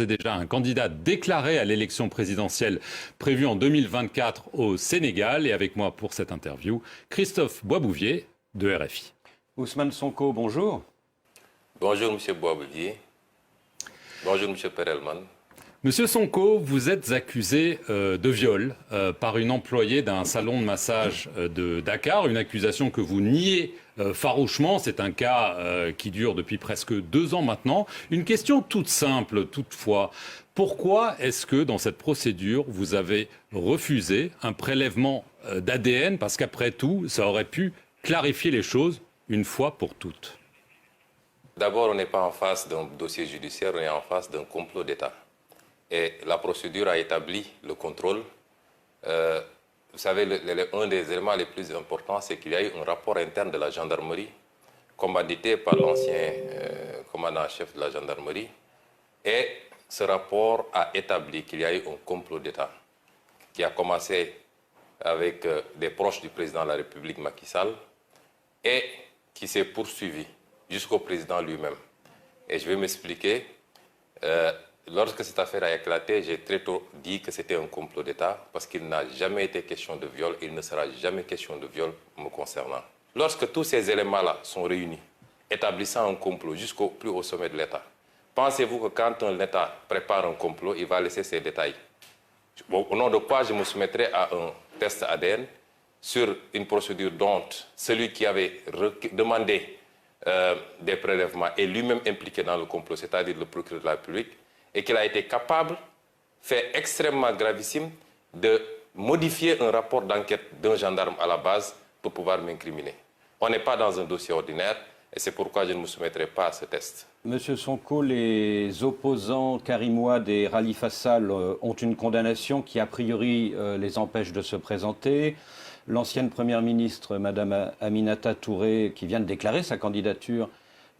et déjà un candidat déclaré à l'élection présidentielle prévue en 2024 au Sénégal. Et avec moi pour cette interview, Christophe Boisbouvier de RFI. Ousmane Sonko, bonjour. Bonjour M. Boisbouvier. Bonjour M. Perelman. Monsieur Sonko, vous êtes accusé de viol par une employée d'un salon de massage de Dakar, une accusation que vous niez farouchement. C'est un cas qui dure depuis presque 2 ans maintenant. Une question toute simple, toutefois. Pourquoi est-ce que dans cette procédure, vous avez refusé un prélèvement d'ADN? Parce qu'après tout, ça aurait pu clarifier les choses une fois pour toutes. D'abord, on n'est pas en face d'un dossier judiciaire, on est en face d'un complot d'État. Et la procédure a établi le contrôle. Vous savez, un des éléments les plus importants, c'est qu'il y a eu un rapport interne de la gendarmerie, commandité par l'ancien commandant-chef de la gendarmerie. Et ce rapport a établi qu'il y a eu un complot d'État qui a commencé avec des proches du président de la République, Macky Sall, et qui s'est poursuivi jusqu'au président lui-même. Et je vais m'expliquer. Lorsque cette affaire a éclaté, j'ai très tôt dit que c'était un complot d'État parce qu'il n'a jamais été question de viol et il ne sera jamais question de viol me concernant. Lorsque tous ces éléments-là sont réunis, établissant un complot jusqu'au plus haut sommet de l'État, pensez-vous que quand un État prépare un complot, il va laisser ces détails? Au nom de quoi je me soumettrai à un test ADN sur une procédure dont celui qui avait demandé des prélèvements est lui-même impliqué dans le complot, c'est-à-dire le procureur de la République, et qu'il a été capable, fait extrêmement gravissime, de modifier un rapport d'enquête d'un gendarme à la base pour pouvoir m'incriminer. On n'est pas dans un dossier ordinaire et c'est pourquoi je ne me soumettrai pas à ce test. Monsieur Sonko, les opposants Karim Ouad et Khalifa Sall ont une condamnation qui a priori les empêche de se présenter. L'ancienne première ministre, Madame Aminata Touré, qui vient de déclarer sa candidature,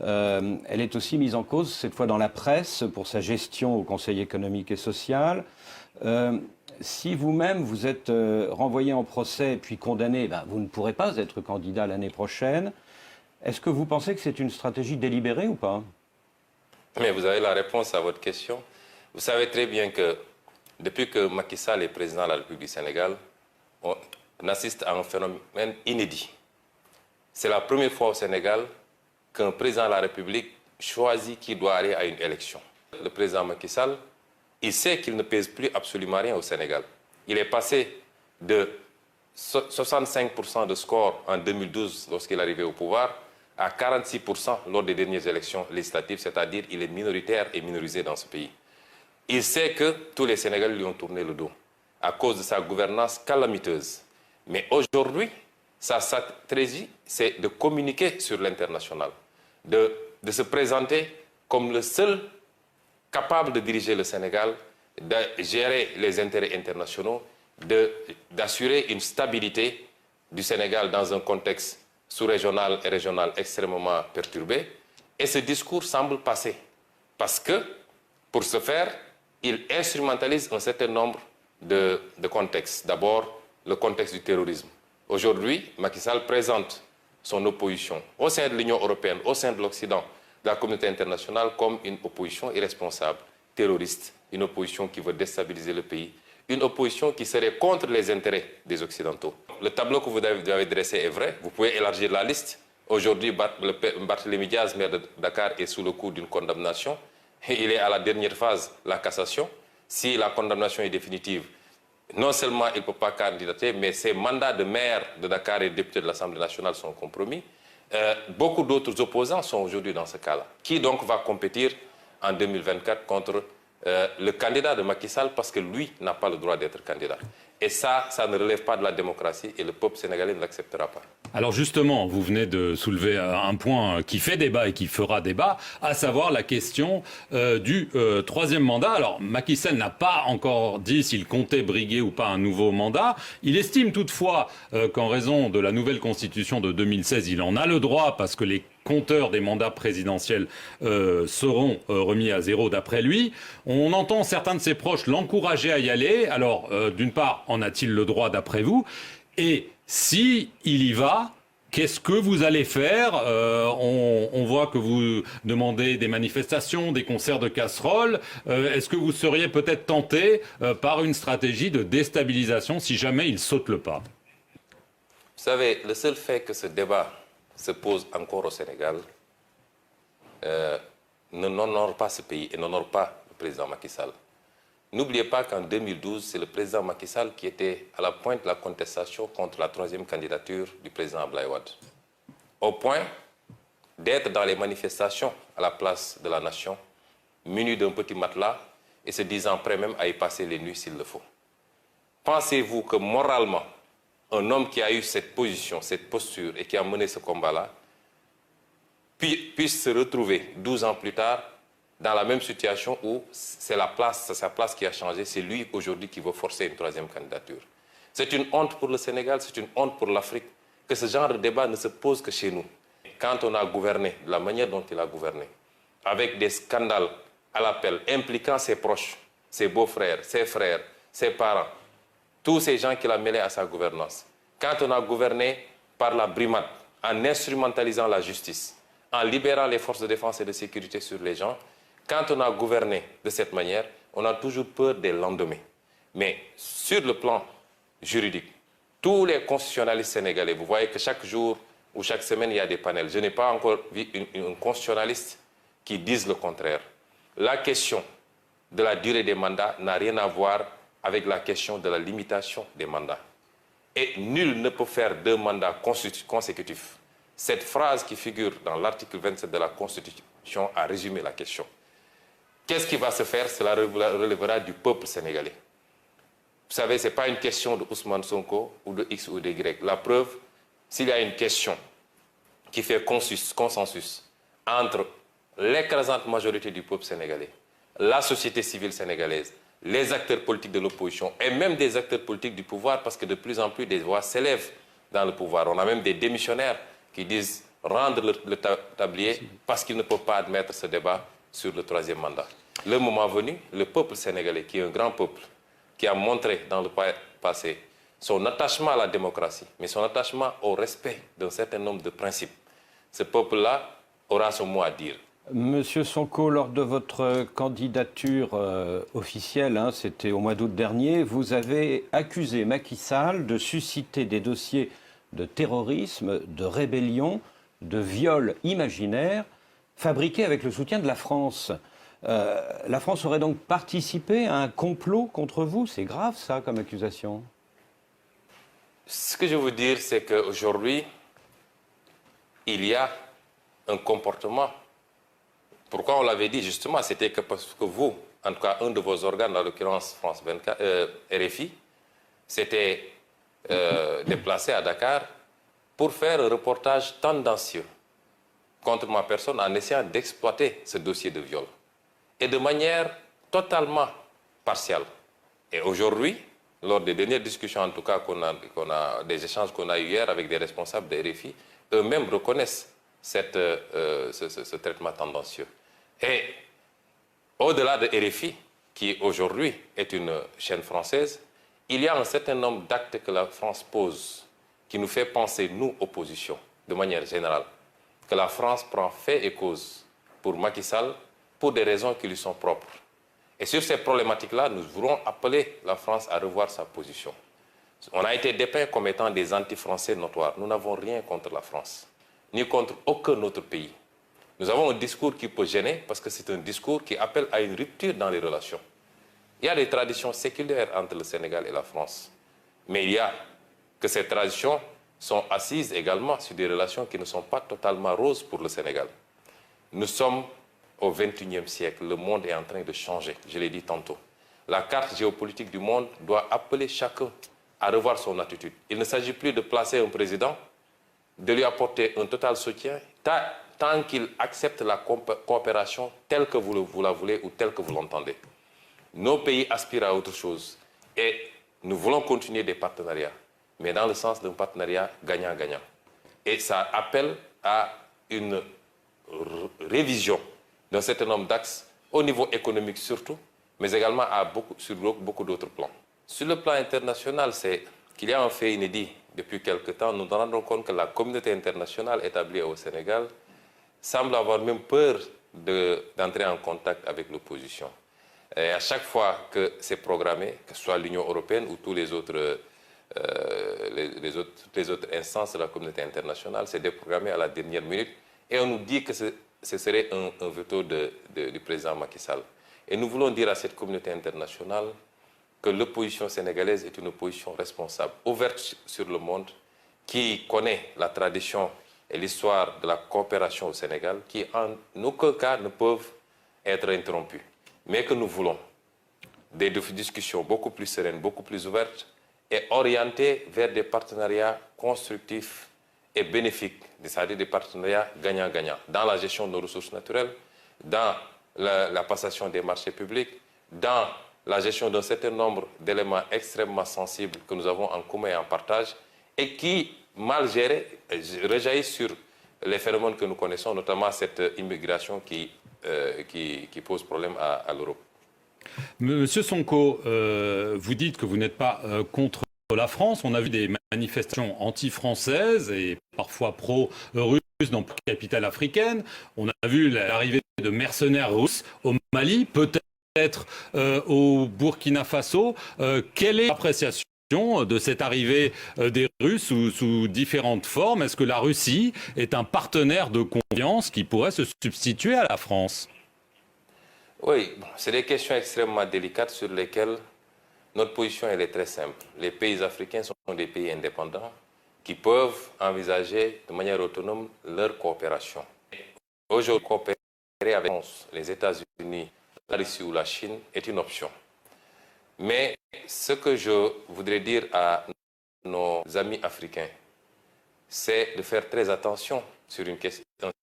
elle est aussi mise en cause, cette fois dans la presse, pour sa gestion au Conseil économique et social. Si vous-même vous êtes renvoyé en procès puis condamné, vous ne pourrez pas être candidat l'année prochaine. Est-ce que vous pensez que c'est une stratégie délibérée ou pas? Mais vous avez la réponse à votre question. Vous savez très bien que depuis que Macky Sall est président de la République du Sénégal, on assiste à un phénomène inédit. C'est la première fois au Sénégal qu'un président de la République choisit qui doit aller à une élection. Le président Macky Sall, il sait qu'il ne pèse plus absolument rien au Sénégal. Il est passé de 65% de score en 2012 lorsqu'il est arrivé au pouvoir à 46% lors des dernières élections législatives, c'est-à-dire qu'il est minoritaire et minorisé dans ce pays. Il sait que tous les Sénégalais lui ont tourné le dos à cause de sa gouvernance calamiteuse. Mais aujourd'hui, sa stratégie, c'est de communiquer sur l'international, de se présenter comme le seul capable de diriger le Sénégal, de gérer les intérêts internationaux, d'assurer une stabilité du Sénégal dans un contexte sous-régional et régional extrêmement perturbé. Et ce discours semble passer, parce que, pour ce faire, il instrumentalise un certain nombre de contextes. D'abord, le contexte du terrorisme. Aujourd'hui, Macky Sall présente son opposition au sein de l'Union européenne, au sein de l'Occident, de la communauté internationale, comme une opposition irresponsable, terroriste, une opposition qui veut déstabiliser le pays, une opposition qui serait contre les intérêts des Occidentaux. Le tableau que vous avez dressé est vrai, vous pouvez élargir la liste. Aujourd'hui, Barthélémy Diaz, maire de Dakar, est sous le coup d'une condamnation. Il est à la dernière phase, la cassation. Si la condamnation est définitive, non seulement il ne peut pas candidater, mais ses mandats de maire de Dakar et de député de l'Assemblée nationale sont compromis. Beaucoup d'autres opposants sont aujourd'hui dans ce cas-là. Qui donc va compétir en 2024 contre le candidat de Macky Sall parce que lui n'a pas le droit d'être candidat? Et ça ne relève pas de la démocratie et le peuple sénégalais ne l'acceptera pas. Alors justement, vous venez de soulever un point qui fait débat et qui fera débat, à savoir la question du troisième mandat. Alors Macky Sall n'a pas encore dit s'il comptait briguer ou pas un nouveau mandat. Il estime toutefois qu'en raison de la nouvelle constitution de 2016, il en a le droit parce que les compteurs des mandats présidentiels seront remis à zéro d'après lui. On entend certains de ses proches l'encourager à y aller. Alors, d'une part, en a-t-il le droit d'après vous? Et si il y va, Qu'est-ce que vous allez faire? On voit que vous demandez des manifestations, des concerts de casseroles. Est-ce que vous seriez peut-être tenté par une stratégie de déstabilisation si jamais il saute le pas? Vous savez, le seul fait que ce débat se pose encore au Sénégal n'honore pas ce pays et n'honore pas le président Macky Sall. N'oubliez pas qu'en 2012, c'est le président Macky Sall qui était à la pointe de la contestation contre la troisième candidature du président Abdoulaye Wade. Au point d'être dans les manifestations à la place de la nation, muni d'un petit matelas et se disant prêt même à y passer les nuits s'il le faut. Pensez-vous que moralement, un homme qui a eu cette position, cette posture et qui a mené ce combat-là, puisse se retrouver 12 ans plus tard dans la même situation où c'est sa place qui a changé, c'est lui aujourd'hui qui veut forcer une troisième candidature. C'est une honte pour le Sénégal, c'est une honte pour l'Afrique, que ce genre de débat ne se pose que chez nous. Quand on a gouverné de la manière dont il a gouverné, avec des scandales à l'appel, impliquant ses proches, ses beaux-frères, ses frères, ses parents, tous ces gens qu'il a mêlés à sa gouvernance. Quand on a gouverné par la brimade, en instrumentalisant la justice, en libérant les forces de défense et de sécurité sur les gens, quand on a gouverné de cette manière, on a toujours peur des lendemains. Mais sur le plan juridique, tous les constitutionnalistes sénégalais, vous voyez que chaque jour ou chaque semaine, il y a des panels. Je n'ai pas encore vu un constitutionnaliste qui dise le contraire. La question de la durée des mandats n'a rien à voir avec la question de la limitation des mandats. Et nul ne peut faire 2 mandats consécutifs. Cette phrase qui figure dans l'article 27 de la Constitution a résumé la question. Qu'est-ce qui va se faire? Cela relèvera du peuple sénégalais. Vous savez, ce n'est pas une question de Ousmane Sonko ou de X ou de Y. La preuve, s'il y a une question qui fait consensus entre l'écrasante majorité du peuple sénégalais, la société civile sénégalaise, les acteurs politiques de l'opposition et même des acteurs politiques du pouvoir, parce que de plus en plus des voix s'élèvent dans le pouvoir. On a même des démissionnaires qui disent rendre le tablier parce qu'ils ne peuvent pas admettre ce débat sur le 3e mandat. Le moment venu, le peuple sénégalais, qui est un grand peuple, qui a montré dans le passé son attachement à la démocratie, mais son attachement au respect d'un certain nombre de principes, ce peuple-là aura son mot à dire. Monsieur Sonko, lors de votre candidature officielle, c'était au mois d'août dernier, vous avez accusé Macky Sall de susciter des dossiers de terrorisme, de rébellion, de viol imaginaire, fabriqués avec le soutien de la France. La France aurait donc participé à un complot contre vous? C'est grave ça comme accusation. Ce que je veux dire, c'est qu'aujourd'hui, il y a un comportement. Pourquoi on l'avait dit justement? C'était que parce que vous, en tout cas un de vos organes, en l'occurrence France 24, RFI, s'était déplacé à Dakar pour faire un reportage tendancieux contre ma personne en essayant d'exploiter ce dossier de viol. Et de manière totalement partielle. Et aujourd'hui, lors des dernières discussions, en tout cas, des échanges qu'on a eu hier avec des responsables de RFI, eux-mêmes reconnaissent ce traitement tendancieux. Et au-delà de RFI, qui aujourd'hui est une chaîne française, il y a un certain nombre d'actes que la France pose qui nous fait penser, nous, opposition, de manière générale, que la France prend fait et cause pour Macky Sall pour des raisons qui lui sont propres. Et sur ces problématiques-là, nous voulons appeler la France à revoir sa position. On a été dépeints comme étant des anti-français notoires. Nous n'avons rien contre la France, ni contre aucun autre pays. Nous avons un discours qui peut gêner parce que c'est un discours qui appelle à une rupture dans les relations. Il y a des traditions séculaires entre le Sénégal et la France. Mais il y a que ces traditions sont assises également sur des relations qui ne sont pas totalement roses pour le Sénégal. Nous sommes au XXIe siècle. Le monde est en train de changer, je l'ai dit tantôt. La carte géopolitique du monde doit appeler chacun à revoir son attitude. Il ne s'agit plus de placer un président, de lui apporter un total soutien, tant qu'il accepte la coopération telle que vous la voulez ou telle que vous l'entendez. Nos pays aspirent à autre chose et nous voulons continuer des partenariats, mais dans le sens d'un partenariat gagnant-gagnant. Et ça appelle à une révision d'un certain nombre d'axes, au niveau économique surtout, mais également sur beaucoup d'autres plans. Sur le plan international, c'est qu'il y a un fait inédit depuis quelque temps, nous nous rendons compte que la communauté internationale établie au Sénégal semble avoir même peur d'entrer en contact avec l'opposition. Et à chaque fois que c'est programmé, que ce soit l'Union européenne ou tous les autres, toutes les autres instances de la communauté internationale, c'est déprogrammé à la dernière minute. Et on nous dit que ce serait un veto du président Macky Sall. Et nous voulons dire à cette communauté internationale que l'opposition sénégalaise est une opposition responsable, ouverte sur le monde, qui connaît la tradition et l'histoire de la coopération au Sénégal, qui en aucun cas ne peuvent être interrompues. Mais que nous voulons des discussions beaucoup plus sereines, beaucoup plus ouvertes et orientées vers des partenariats constructifs et bénéfiques, c'est-à-dire des partenariats gagnant-gagnant, dans la gestion de nos ressources naturelles, dans la passation des marchés publics, dans la gestion d'un certain nombre d'éléments extrêmement sensibles que nous avons en commun et en partage, et qui, mal gérés, rejaillissent sur les phénomènes que nous connaissons, notamment cette immigration qui pose problème à l'Europe. Monsieur Sonko, vous dites que vous n'êtes pas contre la France. On a vu des manifestations anti-françaises et parfois pro-russes dans la capitale africaine. On a vu l'arrivée de mercenaires russes au Mali, peut-être au Burkina Faso. Quelle est l'appréciation de cette arrivée des Russes sous différentes formes? Est-ce que la Russie est un partenaire de confiance qui pourrait se substituer à la France? Oui, c'est des questions extrêmement délicates sur lesquelles notre position elle est très simple. Les pays africains sont des pays indépendants qui peuvent envisager de manière autonome leur coopération. Aujourd'hui, coopérer avec les États-Unis, la Russie ou la Chine est une option. Mais ce que je voudrais dire à nos amis africains, c'est de faire très attention sur un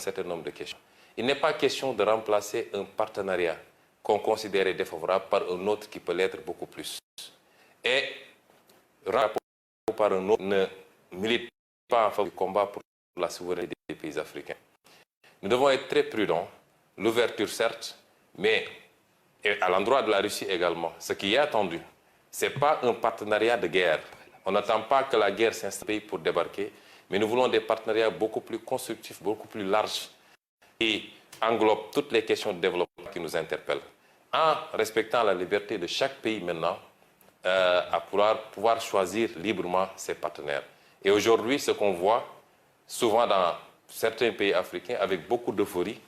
certain nombre de questions. Il n'est pas question de remplacer un partenariat qu'on considérait défavorable par un autre qui peut l'être beaucoup plus. Et par un autre ne milite pas en faveur du combat pour la souveraineté des pays africains. Nous devons être très prudents, l'ouverture certes, mais à l'endroit de la Russie également. Ce qui est attendu, ce n'est pas un partenariat de guerre. On n'attend pas que la guerre s'installe pour débarquer, mais nous voulons des partenariats beaucoup plus constructifs, beaucoup plus larges, et englobe toutes les questions de développement qui nous interpellent, en respectant la liberté de chaque pays maintenant à pouvoir choisir librement ses partenaires. Et aujourd'hui, ce qu'on voit souvent dans certains pays africains avec beaucoup d'euphorie,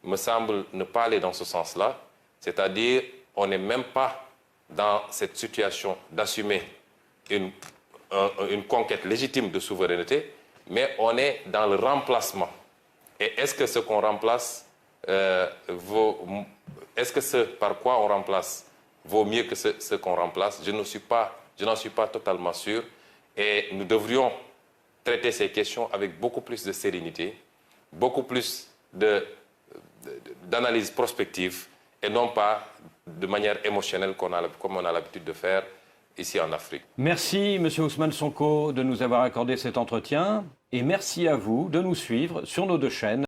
me semble ne pas aller dans ce sens-là, c'est-à-dire on n'est même pas dans cette situation d'assumer une conquête légitime de souveraineté, mais on est dans le remplacement. Et est-ce que ce qu'on remplace est-ce que ce par quoi on remplace vaut mieux que ce qu'on remplace? Je n'en suis pas totalement sûr. Et nous devrions traiter ces questions avec beaucoup plus de sérénité, beaucoup plus d'analyse prospective, et non pas de manière émotionnelle comme on a l'habitude de faire ici en Afrique. Merci, Monsieur Ousmane Sonko, de nous avoir accordé cet entretien. Et merci à vous de nous suivre sur nos deux chaînes.